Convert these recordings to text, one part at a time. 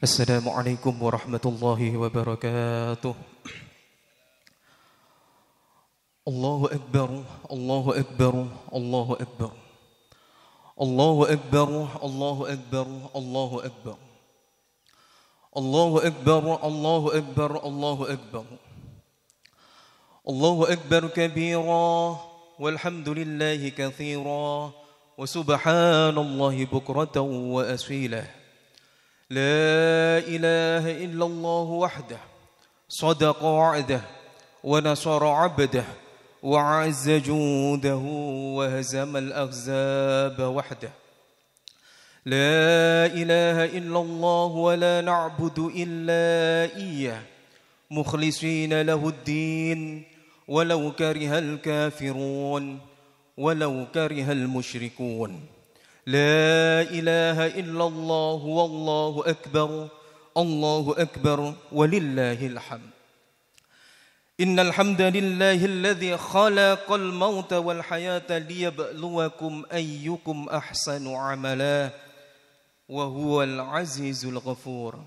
Assalamualaikum warahmatullahi wabarakatuh. Allahu Akbar, Allahu Akbar, Allahu Akbar. Allahu Akbar, Allahu Akbar, Allahu Akbar. Allahu Akbar, Allahu Akbar, Allahu Akbar. Allahu Akbar kabira, walhamdulillahi katsira, wa subhanallahi bukratan wa asila. لا إله إلا الله وحده صدق وعده ونصر عبده وعز جوده وهزم الأحزاب وحده. لا إله إلا الله ولا نعبد إلا إياه مخلصين له الدين ولو كره الكافرون ولو كره المشركون. لا إله إلا الله والله أكبر الله أكبر ولله الحمد. إن الحمد لله الذي خلق الموت والحياة ليبلوكم أيكم أحسن عملا وهو العزيز الغفور.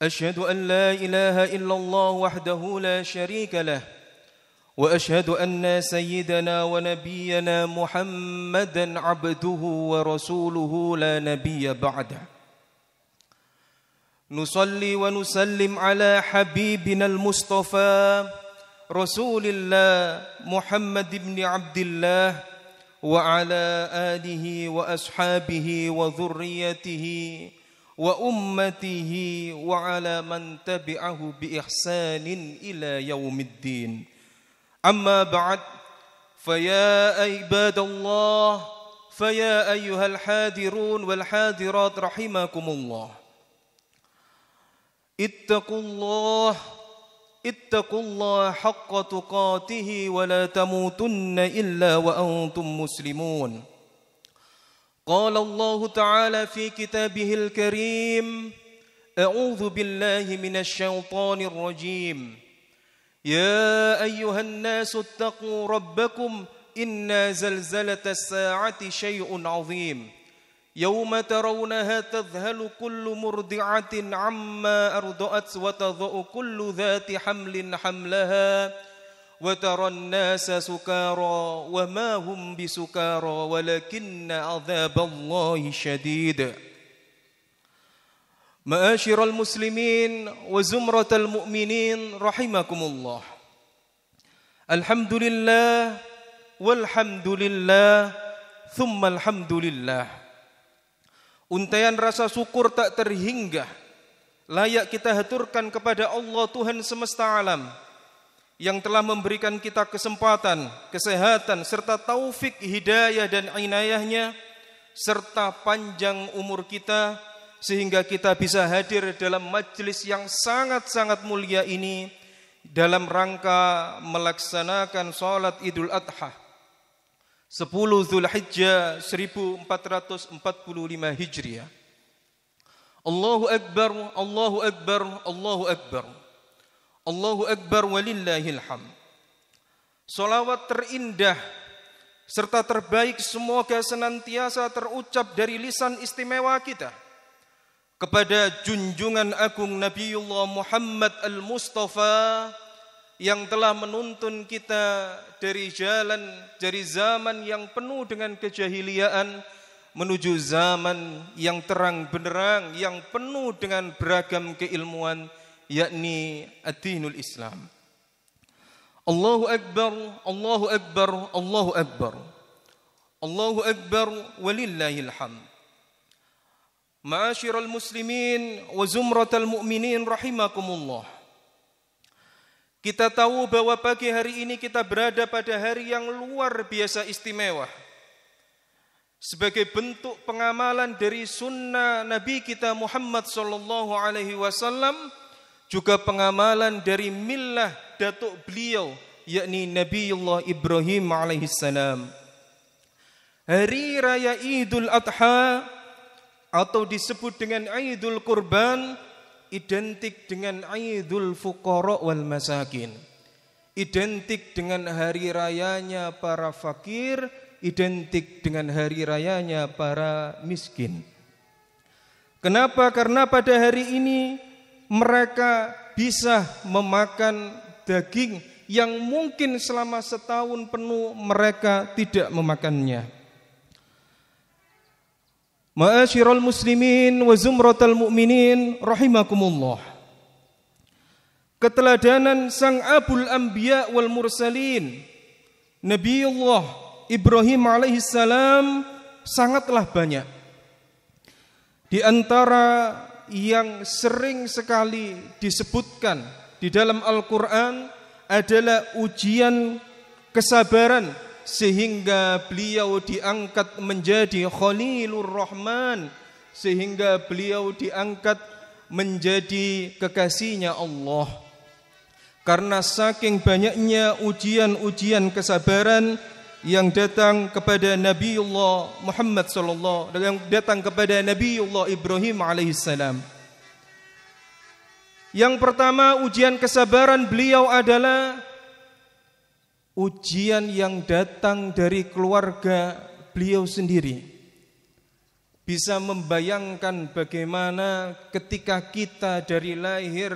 أشهد أن لا إله إلا الله وحده لا شريك له وأشهد أن سيدنا ونبينا محمدا عبده ورسوله لا نبي بعده. نصلي ونسلم على حبيبنا المصطفى رسول الله محمد بن عبد الله وعلى آله وأصحابه وذريته وأمته وعلى من تبعه بإحسان إلى يوم الدين. أما بعد فيا عباد الله فيا أيها الحاضرون والحاضرات رحمكم الله اتقوا الله حق تقاته ولا تموتن إلا وأنتم مسلمون. قال الله تعالى في كتابه الكريم أعوذ بالله من الشيطان الرجيم. يا أيها الناس اتقوا ربكم إن زلزلة الساعة شيء عظيم يوم ترونها تذهل كل مرضعة عما أرضعت وتضع كل ذات حمل حملها وترى الناس سكارى وما هم بسكارى ولكن عذاب الله شديد. معاشر المسلمين وزمرة المؤمنين رحمكم الله. الحمد لله والحمد لله ثم الحمد لله. Untaian rasa syukur tak terhingga layak kita haturkan kepada Allah Tuhan semesta alam yang telah memberikan kita kesempatan, kesehatan serta taufik hidayah dan inayahnya serta panjang umur kita sehingga kita bisa hadir dalam majlis yang sangat-sangat mulia ini dalam rangka melaksanakan salat Idul Adha 10 Zulhijjah 1445 Hijriah. Allahu Akbar, Allahu Akbar, Allahu Akbar. Allahu Akbar walillahil hamd. Salawat terindah serta terbaik semoga senantiasa terucap dari lisan istimewa kita kepada junjungan agung Nabiullah Muhammad al-Mustafa yang telah menuntun kita dari zaman yang penuh dengan kejahiliaan menuju zaman yang terang benderang yang penuh dengan beragam keilmuan yakni ad-dinul Islam. Allahu Akbar, Allahu Akbar, Allahu Akbar. Allahu Akbar walillahil hamd. Ma'asyiral muslimin wa zumratal mu'minin rahimakumullah. Kita tahu bahwa pagi hari ini kita berada pada hari yang luar biasa istimewa. Sebagai bentuk pengamalan dari sunnah Nabi kita Muhammad sallallahu alaihi wasallam, juga pengamalan dari millah datuk beliau yakni Nabiullah Ibrahim alaihissalam. Hari raya Idul Adha atau disebut dengan Idul Kurban identik dengan Idul Fuqara wal Masakin. Identik dengan hari rayanya para fakir, identik dengan hari rayanya para miskin. Kenapa? Karena pada hari ini mereka bisa memakan daging yang mungkin selama setahun penuh mereka tidak memakannya. Ma'asyiral muslimin wa zumratal mu'minin rahimakumullah. Keteladanan sang abul anbiya wal mursalin, Nabiullah Ibrahim alaihissalam sangatlah banyak. Di antara yang sering sekali disebutkan di dalam Al-Quran adalah ujian kesabaran, sehingga beliau diangkat menjadi Khalilur Rahman, sehingga beliau diangkat menjadi kekasihnya Allah. Karena saking banyaknya ujian-ujian kesabaran yang datang kepada Nabiullah Muhammad sallallahu, yang datang kepada Nabiullah Ibrahim alaihissalam. Yang pertama, ujian kesabaran beliau adalah ujian yang datang dari keluarga beliau sendiri. Bisa membayangkan bagaimana ketika kita dari lahir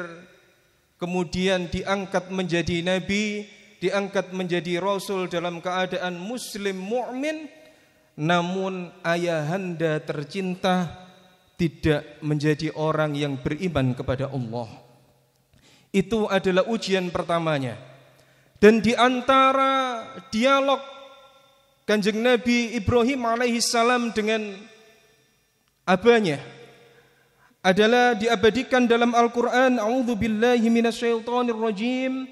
kemudian diangkat menjadi nabi, diangkat menjadi rasul dalam keadaan muslim mukmin, namun ayahanda tercinta tidak menjadi orang yang beriman kepada Allah. Itu adalah ujian pertamanya. Dan di antara dialog Kanjeng Nabi Ibrahim alaihissalam dengan abahnya adalah diabadikan dalam Al-Quran. A'udzu billahi minasyaitonir rajim.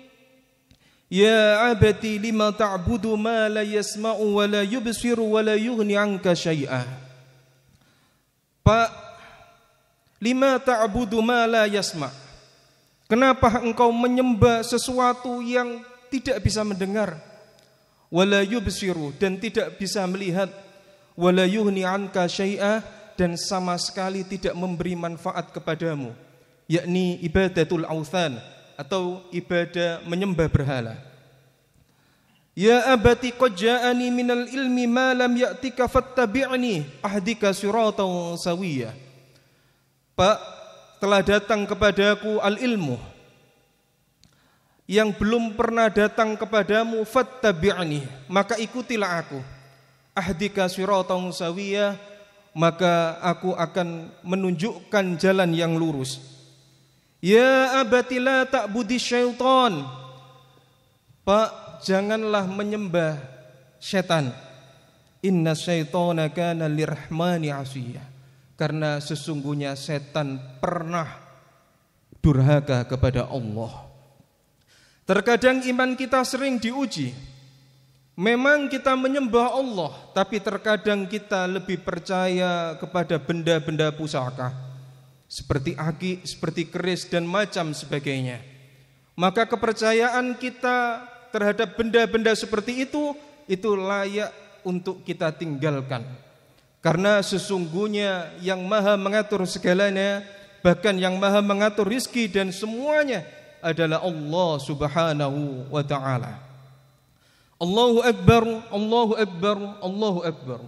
Ya abati lima ta'budu ma la yasma'u wa la yubsiru wa la yughni 'anka syai'a. Pak, lima ta'budu ma la yasma'. Kenapa engkau menyembah sesuatu yang tidak bisa mendengar, wala yubsiru, dan tidak bisa melihat, wala yughni 'anka syai'a, dan sama sekali tidak memberi manfaat kepadamu, yakni ibadatul authan atau ibadah menyembah berhala. Ya abati qad ja'ani minal ilmi ma lam ya'tika fattabi'ni ahdika siratan sawiyya. Pak, telah datang kepadaku al-ilmu yang belum pernah datang kepadamu, fattabi'ni, maka ikutilah aku, ahdika siratan sawiyya, maka aku akan menunjukkan jalan yang lurus. Ya abati la ta'budi syaitan. Pak, janganlah menyembah setan. Inna syaitana kana lirrahmani asiyya. Karena sesungguhnya setan pernah durhaka kepada Allah. Terkadang iman kita sering diuji. Memang kita menyembah Allah, tapi terkadang kita lebih percaya kepada benda-benda pusaka, seperti aki, seperti keris, dan macam sebagainya. Maka kepercayaan kita terhadap benda-benda seperti itu layak untuk kita tinggalkan. Karena sesungguhnya yang maha mengatur segalanya, bahkan yang maha mengatur rizki dan semuanya, adalah Allah subhanahu wa ta'ala. Allahu Akbar, Allahu Akbar, Allahu Akbar,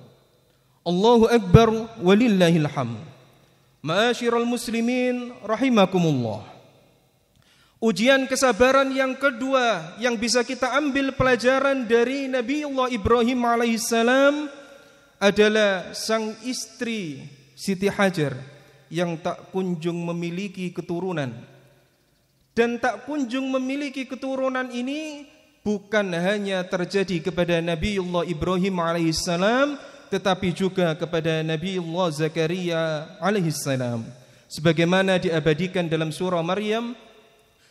Allahu Akbar, walillahil hamd. Ma'asyiral muslimin rahimakumullah. Ujian kesabaran yang kedua yang bisa kita ambil pelajaran dari Nabiullah Ibrahim alaihissalam adalah sang istri Siti Hajar yang tak kunjung memiliki keturunan. Dan tak kunjung memiliki keturunan ini bukan hanya terjadi kepada Nabiullah Ibrahim alaihissalam, tetapi juga kepada Nabiullah Zakaria alaihissalam. Sebagaimana diabadikan dalam surah Maryam,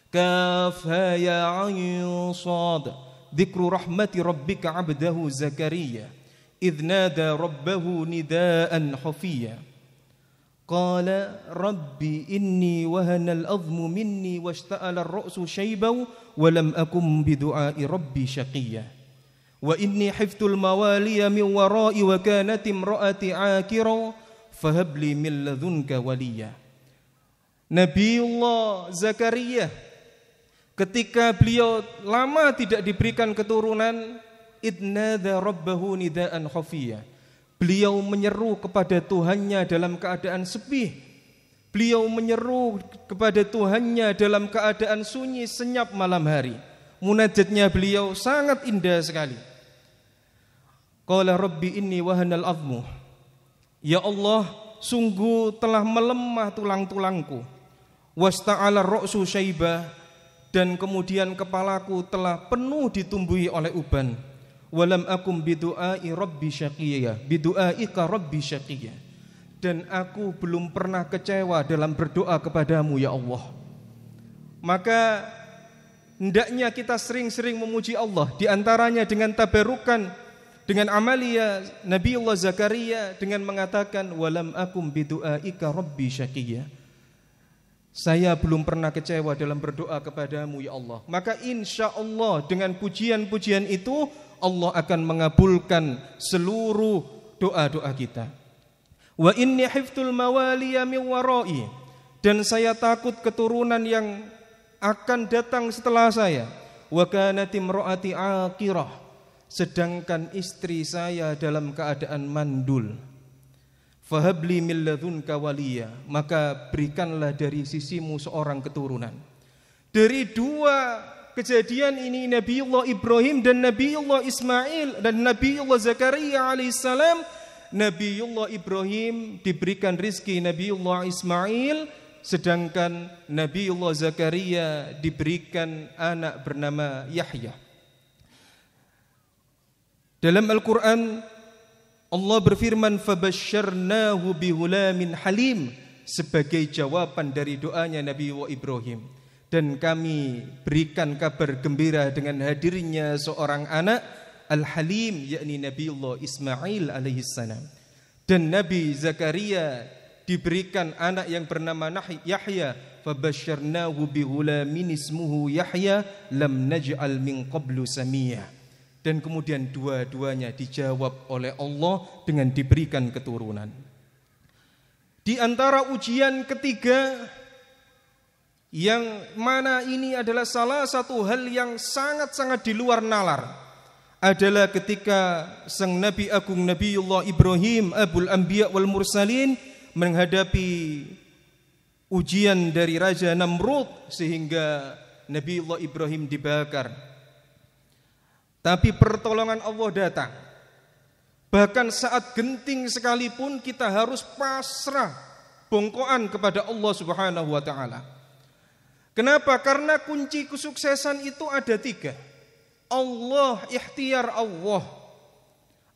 Kaf ha ya ayn sad, dzikru rahmati rabbika 'abdahu Zakaria idh nada rabbahu nidaan khafiyya. Qala rabbi inni wahana al-'azmu minni washta'ala ar-ra'su shayban wa lam akum bidu'a'i rabbi shaqiyya. Wa inni hiftul mawaliya min wara'i wa kanat imra'ati 'akira fahab li min ladhunka waliya. Nabiullah Zakaria ketika beliau lama tidak diberikan keturunan, idnada rabbahu nidaan khafiyya, beliau menyeru kepada Tuhannya dalam keadaan sepi. Beliau menyeru kepada Tuhannya dalam keadaan sunyi senyap malam hari. Munajatnya beliau sangat indah sekali. Qala rabbi inni wahanal azmu. Ya Allah, sungguh telah melemah tulang-tulangku. Wasta'ala ra'su syaibah, dan kemudian kepalaku telah penuh ditumbuhi oleh uban. Walam akum bidu'ai rabbi syaqiyya, bidu'aika rabbi syaqiyya. Dan aku belum pernah kecewa dalam berdoa kepadamu ya Allah. Maka hendaknya kita sering-sering memuji Allah, di antaranya dengan tabarukan dengan amalia Nabiullah Zakaria dengan mengatakan walam akum bidu'aika rabbi syaqiyya. Saya belum pernah kecewa dalam berdoa kepadamu ya Allah. Maka insya Allah dengan pujian-pujian itu Allah akan mengabulkan seluruh doa-doa kita. Wa inni hiftul mawaliya min warai, dan saya takut keturunan yang akan datang setelah saya. Wa kanat imraati aqirah, sedangkan istri saya dalam keadaan mandul. Fahabli min ladunka waliya, maka berikanlah dari sisimu seorang keturunan. Dari dua kejadian ini, Nabiullah Ibrahim dan Nabiullah Ismail dan Nabiullah Zakaria alaihissalam, Nabiullah Ibrahim diberikan rizki Nabiullah Ismail, sedangkan Nabiullah Zakaria diberikan anak bernama Yahya. Dalam Al-Quran Allah berfirman fabasyarnahu bihulamin halim, sebagai jawaban dari doanya Nabiullah Ibrahim, dan kami berikan kabar gembira dengan hadirnya seorang anak Al-Halim, yakni Nabiullah Ismail alaihissalam. Dan Nabi Zakaria diberikan anak yang bernama Yahya, fabasyarnahu bihulamin ismuhu Yahya lam naj'al min qablu samiyya. Dan kemudian dua-duanya dijawab oleh Allah dengan diberikan keturunan. Di antara ujian ketiga, yang mana ini adalah salah satu hal yang sangat-sangat di luar nalar, adalah ketika sang Nabi Agung Nabiullah Ibrahim Abul Anbiya wal Mursalin menghadapi ujian dari Raja Namrud sehingga Nabiullah Ibrahim dibakar. Tapi pertolongan Allah datang. Bahkan saat genting sekalipun kita harus pasrah bongkoan kepada Allah Subhanahu wa taala. Kenapa? Karena kunci kesuksesan itu ada 3. Allah, ikhtiar Allah.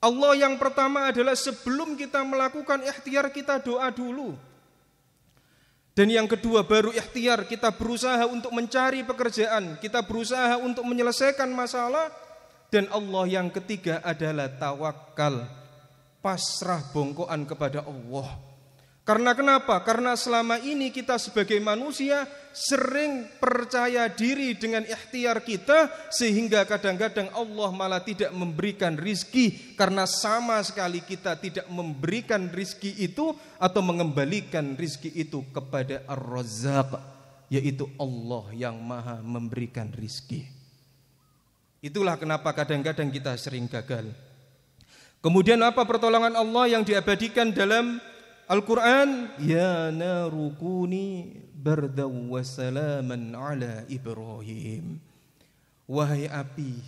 Allah yang pertama adalah sebelum kita melakukan ikhtiar kita doa dulu. Dan yang kedua baru ikhtiar, kita berusaha untuk mencari pekerjaan, kita berusaha untuk menyelesaikan masalah. Dan Allah yang ketiga adalah tawakal, pasrah bongkoan kepada Allah. Karena kenapa? Karena selama ini kita sebagai manusia sering percaya diri dengan ikhtiar kita, sehingga kadang-kadang Allah malah tidak memberikan rizki, karena sama sekali kita tidak memberikan rizki itu atau mengembalikan rizki itu kepada Ar-Razzaq, yaitu Allah yang maha memberikan rizki. Itulah kenapa kadang-kadang kita sering gagal. Kemudian apa pertolongan Allah yang diabadikan dalam Al-Quran? Ya narukuni bardaw wa salaman ala Ibrahim. Wahai api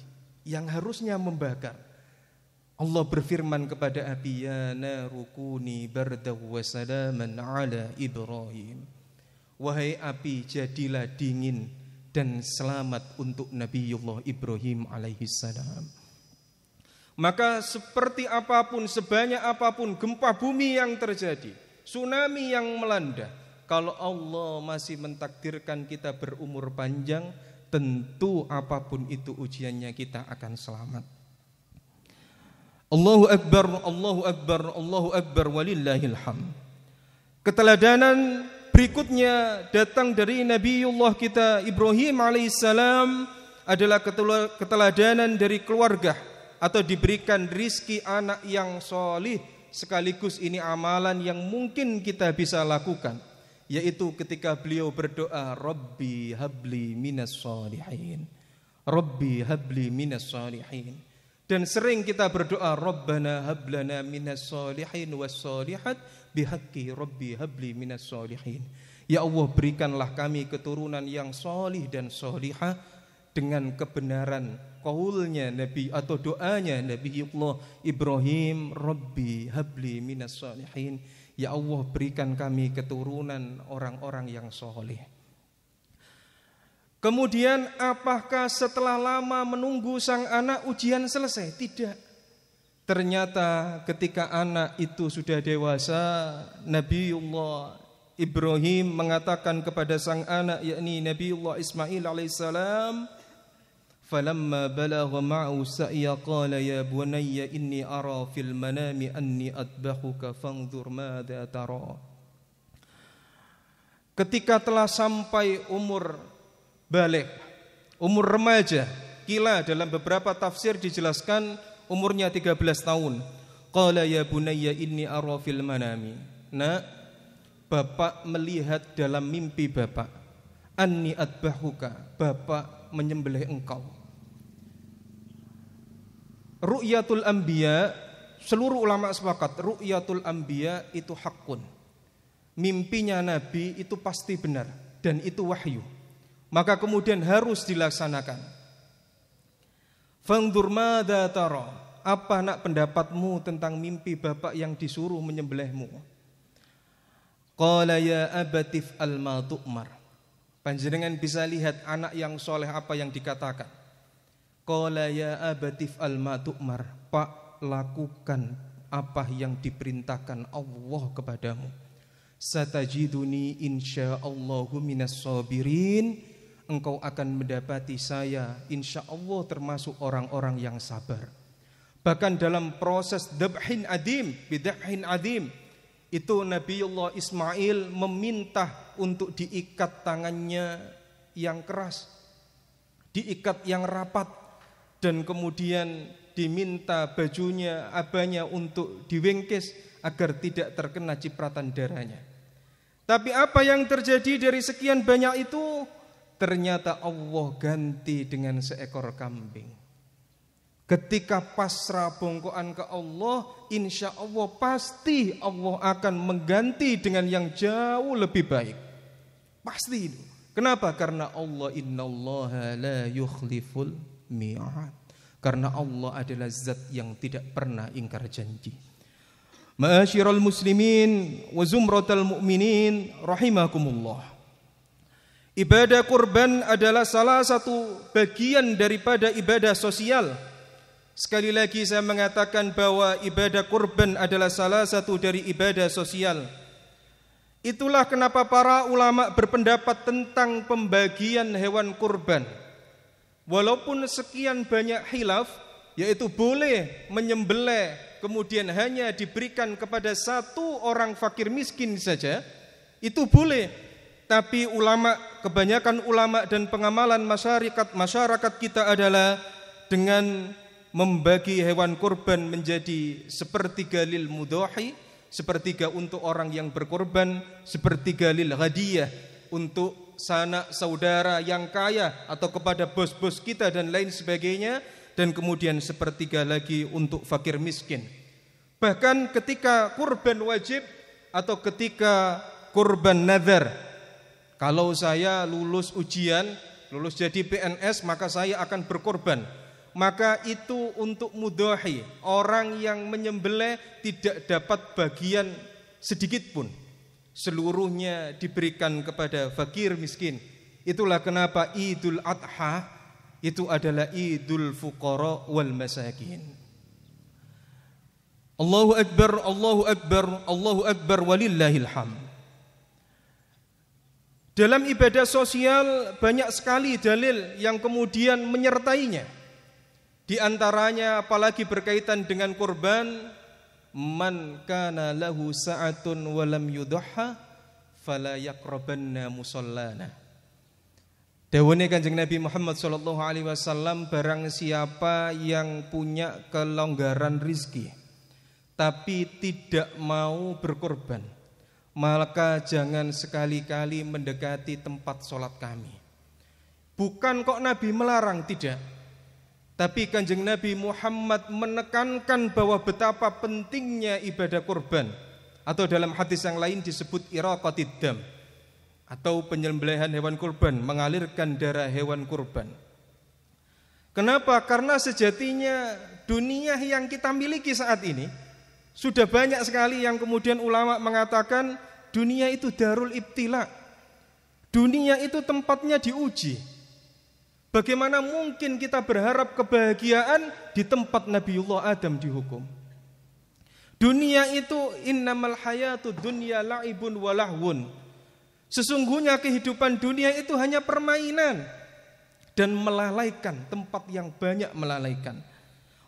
yang harusnya membakar, Allah berfirman kepada api, ya narukuni bardaw wa salaman ala Ibrahim. Wahai api, jadilah dingin dan selamat untuk Nabiullah Ibrahim alaihissalam. Maka seperti apapun, sebanyak apapun gempa bumi yang terjadi, tsunami yang melanda, kalau Allah masih mentakdirkan kita berumur panjang, tentu apapun itu ujiannya kita akan selamat. Allahu Akbar, Allahu Akbar, Allahu Akbar, walillahil hamd. Keteladanan berikutnya datang dari Nabiullah kita Ibrahim alaihissalam, adalah keteladanan dari keluarga, atau diberikan rizki anak yang solih. Sekaligus ini amalan yang mungkin kita bisa lakukan, yaitu ketika beliau berdoa, Rabbi habli minas solihin, Rabbi habli minas solihin. Dan sering kita berdoa, Rabbana hablana minas solihin was solihat bihaqqi rabbi habli minas sholihin. Ya Allah, berikanlah kami keturunan yang solih dan solihah dengan kebenaran qaulnya Nabi atau doanya Nabiullah Ibrahim, Rabbi habli minas sholihin. Ya Allah, berikan kami keturunan orang-orang yang soleh. Kemudian apakah setelah lama menunggu sang anak ujian selesai? Tidak. Ternyata ketika anak itu sudah dewasa, Nabiullah Ibrahim mengatakan kepada sang anak, yakni Nabiullah Ismail alaihissalam, falamma balagha ma'u sa'ya qala ya bunayya inni ara fil manami anni adbahuka fanzur madza tara. Ketika telah sampai umur baligh, umur remaja, kila dalam beberapa tafsir dijelaskan umurnya 13 tahun. Qala ya bunayya inni ara fil manami. Nak, bapak melihat dalam mimpi bapak, anni adbahuka, bapak menyembelih engkau. Ru'yatul anbiya, seluruh ulama sepakat ru'yatul anbiya itu hakun. Mimpinya Nabi itu pasti benar dan itu wahyu. Maka kemudian harus dilaksanakan. Fanzur madza tara, apa nak pendapatmu tentang mimpi bapak yang disuruh menyembelihmu? Qala ya abatif al-ma tu'mar. Panjenengan bisa lihat anak yang soleh apa yang dikatakan. Qala ya abatif al-ma tu'mar. Pak, lakukan apa yang diperintahkan Allah kepadamu. Satajiduni insyaallahu minas sabirin. Engkau akan mendapati saya insyaallah termasuk orang-orang yang sabar. Bahkan dalam proses dabhin adim, bidabhin adim, itu Nabiullah Ismail meminta untuk diikat tangannya yang keras, diikat yang rapat, dan kemudian diminta bajunya, abahnya untuk diwengkes agar tidak terkena cipratan darahnya. Tapi apa yang terjadi dari sekian banyak itu? Ternyata Allah ganti dengan seekor kambing. Ketika pasrah bongkoan ke Allah, insya Allah pasti Allah akan mengganti dengan yang jauh lebih baik. Pasti itu. Kenapa? Karena Allah innallaha la yukhliful mi'ad. Karena Allah adalah zat yang tidak pernah ingkar janji. Ma'asyiral muslimin wa zumratal mu'minin rahimakumullah. Ibadah kurban adalah salah satu bagian daripada ibadah sosial. Sekali lagi saya mengatakan bahwa ibadah kurban adalah salah satu dari ibadah sosial. Itulah kenapa para ulama berpendapat tentang pembagian hewan kurban. Walaupun sekian banyak khilaf, yaitu boleh menyembelih kemudian hanya diberikan kepada satu orang fakir miskin saja, itu boleh. Tapi ulama, kebanyakan ulama dan pengamalan masyarakat kita adalah dengan membagi hewan kurban menjadi sepertiga lil mudhahi, sepertiga untuk orang yang berkorban, sepertiga lil hadiyah untuk sanak saudara yang kaya atau kepada bos-bos kita dan lain sebagainya, dan kemudian sepertiga lagi untuk fakir miskin. Bahkan ketika kurban wajib atau ketika kurban nazar, kalau saya lulus ujian, lulus jadi PNS, maka saya akan berkorban. Maka itu untuk mudhahi, orang yang menyembelih tidak dapat bagian sedikit pun. Seluruhnya diberikan kepada fakir miskin. Itulah kenapa Idul Adha itu adalah Idul Fuqara wal Masakin. Allahu Akbar, Allahu Akbar, Allahu Akbar walillahil hamd. Dalam ibadah sosial banyak sekali dalil yang kemudian menyertainya. Di antaranya apalagi berkaitan dengan kurban, man kana lahu sa'atun wa lam yudhha fala yaqrabanna musallana. Dawuhne Kanjeng Nabi Muhammad sallallahu alaihi wasallam, barang siapa yang punya kelonggaran rizki tapi tidak mau berkorban, maka jangan sekali-kali mendekati tempat sholat kami. Bukan kok Nabi melarang, tidak. Tapi Kanjeng Nabi Muhammad menekankan bahwa betapa pentingnya ibadah kurban. atau dalam hadis yang lain disebut iraqatid dam, atau penyembelihan hewan kurban, mengalirkan darah hewan kurban. Kenapa? Karena sejatinya dunia yang kita miliki saat ini sudah banyak sekali yang kemudian ulama mengatakan dunia itu darul ibtila. Dunia itu tempatnya diuji. Bagaimana mungkin kita berharap kebahagiaan di tempat Nabiullah Adam dihukum? Dunia itu innamal hayatud dunya la'ibun wa lahwun. Sesungguhnya kehidupan dunia itu hanya permainan dan melalaikan, tempat yang banyak melalaikan.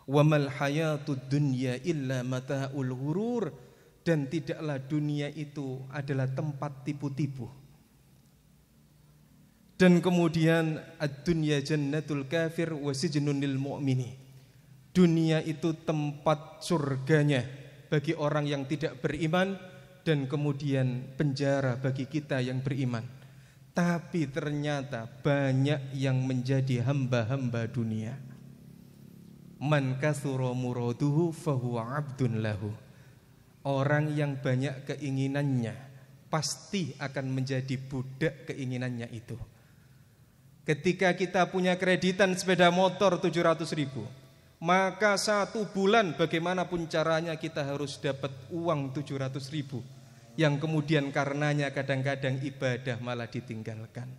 Wa mal hayatud dunya illa mata'ul ghurur, dan tidaklah dunia itu adalah tempat tipu-tipu. Dan kemudian ad-dunya jannatul kafir wa sijnun lil mu'mini. Dunia itu tempat surganya bagi orang yang tidak beriman dan kemudian penjara bagi kita yang beriman. Tapi ternyata banyak yang menjadi hamba-hamba dunia. Man katsura muraduhu fahuwa 'abdun lahu. Orang yang banyak keinginannya pasti akan menjadi budak keinginannya itu. Ketika kita punya kreditan sepeda motor 700.000, maka 1 bulan bagaimanapun caranya kita harus dapat uang 700.000, yang kemudian karenanya kadang-kadang ibadah malah ditinggalkan.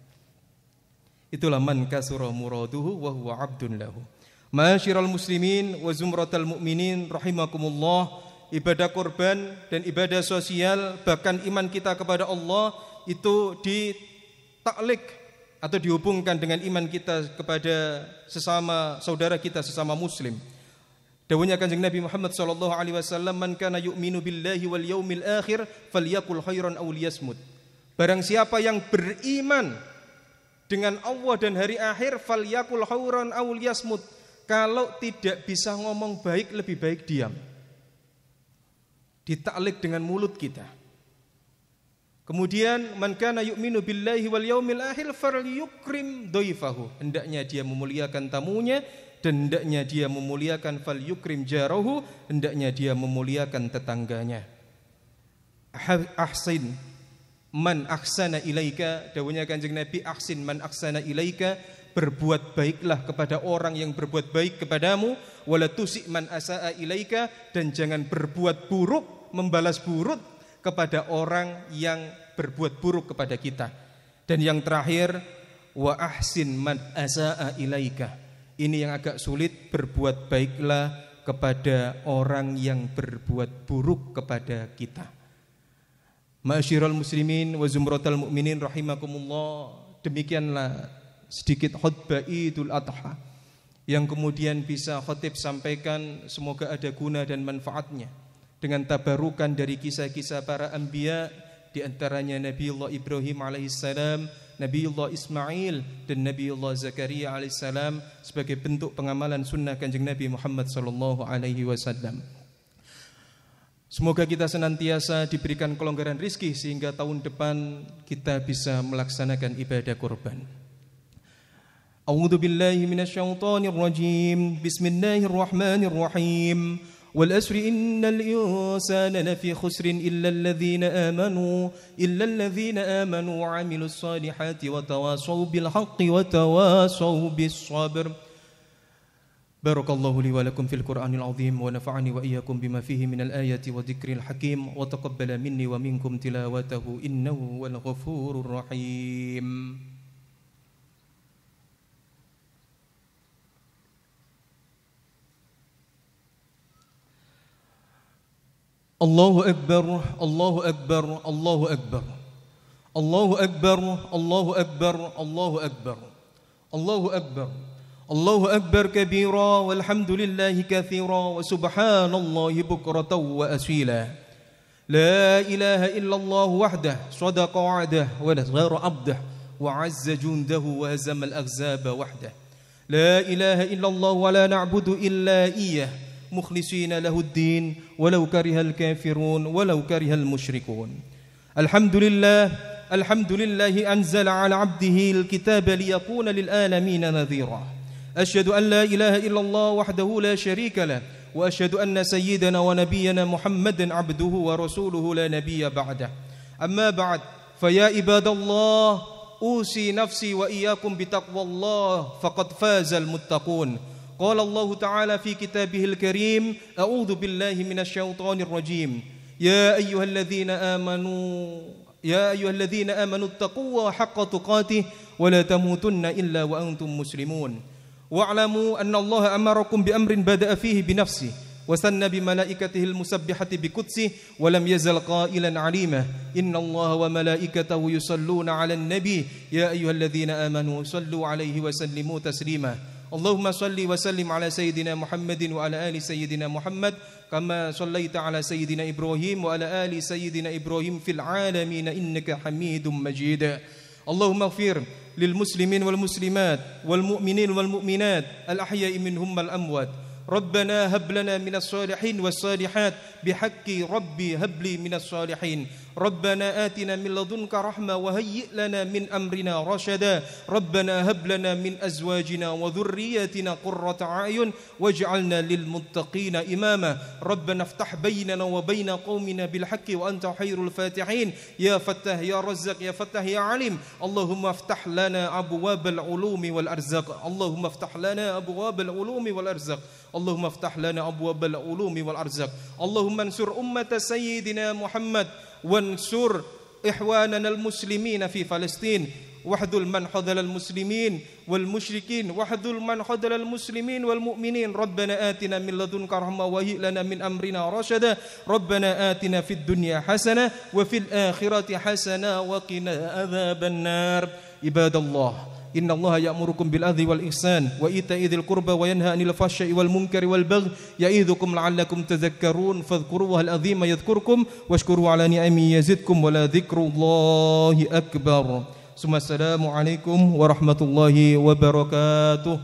Itulah man kasura muraduhu wa huwa 'abdun lahu. Ma'asyiral muslimin wa zumratal mu'minin rahimakumullah, ibadah korban dan ibadah sosial, bahkan iman kita kepada Allah itu ditaklik atau dihubungkan dengan iman kita kepada sesama saudara kita, sesama muslim. Dawuhnya Kanjeng Nabi Muhammad sallallahu alaihi wasallam, man kana yu'minu billahi wal yaumil akhir falyakul khairan aw liyasmut. Barang siapa yang beriman dengan Allah dan hari akhir, falyakul khairan aw liyasmut. Kalau tidak bisa ngomong baik, lebih baik diam. Ditaklik dengan mulut kita. Kemudian man kana yu'minu billahi wal yaumil akhir falyukrim dhaifahu. Hendaknya dia memuliakan tamunya dan hendaknya dia memuliakan falyukrim jarahu, hendaknya dia memuliakan tetangganya. Ahsin man ahsana ilaika, dawuhnya Kanjeng Nabi, ahsin man ahsana ilaika, berbuat baiklah kepada orang yang berbuat baik kepadamu, wala tusi man asaa ilaika, dan jangan berbuat buruk, membalas buruk kepada orang yang berbuat buruk kepada kita. Dan yang terakhir, wa ahsin man asaa ilaika. Ini yang agak sulit, berbuat baiklah kepada orang yang berbuat buruk kepada kita. Ma'asyiral muslimin wa zumratal mu'minin rahimakumullah, demikianlah sedikit khutbah Idul Adha yang kemudian bisa khatib sampaikan, semoga ada guna dan manfaatnya, dengan tabarukan dari kisah-kisah para anbiya, di antaranya Nabiullah Ibrahim alaihissalam, Nabiullah Ismail dan Nabiullah Zakaria alaihissalam, sebagai bentuk pengamalan sunnah Kanjeng Nabi Muhammad sallallahu alaihi wasallam. Semoga kita senantiasa diberikan kelonggaran rizki sehingga tahun depan kita bisa melaksanakan ibadah kurban. A'udzu billahi minasyaitonir rajim. Bismillahirrahmanirrahim. Wal asri innal insana lafi khusrin illa alladhina amanu wa 'amilus solihati wa tawasaw bil haqqi wa tawasaw bis sabr. Barakallahu li wa lakum fil Qur'anil azim wa nafa'ani wa iyyakum bima fihi minal ayati wa dzikril hakim wa taqabbala minni wa minkum tilawatahu innahu wal ghafurur rahim. Allahu akbar, Allahu akbar, Allahu akbar. Allahu akbar, Allahu akbar, Allahu akbar. Allahu akbar. Allahu akbar kabira walhamdulillahi katsira wa subhanallahi bukratan wa asila. La ilaha illallah wahdah sadaqa wa'dah wa nasghara abdah wa 'azza jundahu wa hazama al-ahzaba wahdah. La ilaha illallah wa la na'budu illa iyyah mukhlisina lahuddin walau karihal kafirun walau karihal musyrikun. Alhamdulillah, alhamdulillahi anzala ala 'abdihi al-kitaba liyakuna lil alamin nadhira. أشهد أن لا إله إلا الله وحده لا شريك له وأشهد أن سيدنا ونبينا محمدا عبده ورسوله لا نبي بعده. أما بعد فيا عباد الله أوصي نفسي وإياكم بتقوى الله فقد فاز المتقون. قال الله تعالى في كتابه الكريم: أعوذ بالله من الشيطان الرجيم. يا أيها الذين آمنوا اتقوا الله حق تقاته ولا تموتن إلا وأنتم مسلمون. واعلموا أن الله أمركم بأمر بدأ فيه بنفسه وثنى بملائكته المسبحة بقدسه ولم يزل قائلا عليما: إن الله وملائكته يصلون على النبي يا أيها الذين آمنوا صلوا عليه وسلموا تسليما. اللهم صل وسلم على سيدنا محمد وعلى آل سيدنا محمد كما صليت على سيدنا إبراهيم وعلى آل سيدنا إبراهيم في العالمين إنك حميد مجيد. اللهم اغفر للمسلمين والمسلمات والمؤمنين والمؤمنات الأحياء منهم والأموات. ربنا هب لنا من الصالحين والصالحات بحق ربي هب لي من الصالحين. ربنا آتنا من لدنك رحمة وهيئ لنا من أمرنا رشدا. ربنا هب لنا من أزواجنا وذرياتنا قرة أعين واجعلنا للمتقين إماما. ربنا افتح بيننا وبين قومنا بالحق وأنت خير الفاتحين. يا فتاح يا رزاق يا فتاح يا عليم. اللهم افتح لنا أبواب العلوم والأرزاق. اللهم افتح لنا أبواب العلوم والأرزاق. اللهم افتح لنا أبواب العلوم والأرزاق. اللهم انصر أمة سيدنا محمد وانصر إخواننا المسلمين في فلسطين. واحذل من خذل المسلمين والمشركين واحذل من خذل المسلمين والمؤمنين. ربنا آتنا من لدنك رحمة وهيئ لنا من أمرنا رشدا. ربنا آتنا في الدنيا حسنة وفي الآخرة حسنة وقنا عذاب النار. عباد الله إن الله يأمركم بالعدل والإحسان وإيتاء ذي القربى وينهى عن الفحشاء والمنكر والبغي يعظكم لعلكم تذكرون. فاذكروا الله العظيم يذكركم واشكروا على نعمه يزدكم ولذكر الله أكبر. ثم السلام عليكم ورحمة الله وبركاته.